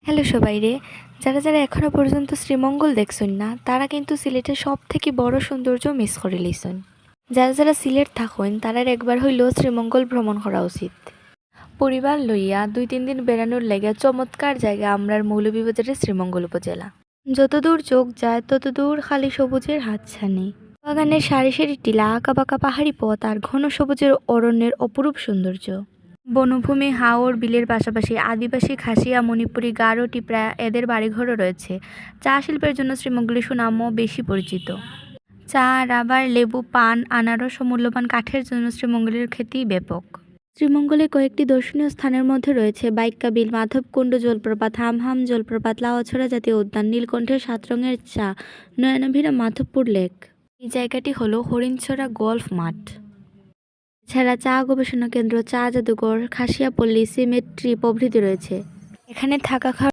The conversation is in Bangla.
হ্যালো সবাই রে, যারা যারা এখনো পর্যন্ত শ্রীমঙ্গল দেখছেন না তারা কিন্তু সিলেটের সব থেকে বড় সৌন্দর্য মিস করে লিছেন। যারা যারা সিলেট থাকেন তারার একবার হইলেও শ্রীমঙ্গল ভ্রমণ করা উচিত। পরিবার লইয়া 2-3 দিন বেড়ানোর লেগে চমৎকার জায়গা আমরার মৌলভীবাজারের শ্রীমঙ্গল উপজেলা। যতদূর চোখ যায় ততদূর খালি সবুজের হাতছানি, বাগানের সারি সারি টিলা, আঁকাবাঁকা পাহাড়ি পথ আর ঘন সবুজের অরণ্যের অপরূপ সৌন্দর্য। বনভূমি, হাওর, বিলের পাশাপাশি আদিবাসী, খাসিয়া, মণিপুরি, গারো, টিপরা এদের বাড়িঘরও রয়েছে। চা শিল্পের জন্য শ্রীমঙ্গলের সুনামও বেশি পরিচিত। চা, রাবার, লেবু, পান, আনারস ও মূল্যবান কাঠের জন্য শ্রীমঙ্গলের খ্যাতি ব্যাপক। শ্রীমঙ্গলে কয়েকটি দর্শনীয় স্থানের মধ্যে রয়েছে বাইক্কা বিল, মাধবকুণ্ড জলপ্রপাত, হামহাম জলপ্রপাত, লাউয়াছড়া জাতীয় উদ্যান, নীলকণ্ঠের 7 রঙের চা, নয়নাভিরাম মাধবপুর লেক। এই জায়গাটি হলো হরিণছড়া গলফ মাঠ। এছাড়া চা গবেষণা কেন্দ্র, চা জাদুঘর, খাসিয়াপল্লী, সিমেট্রি প্রভৃতি রয়েছে। এখানে থাকা খাওয়ার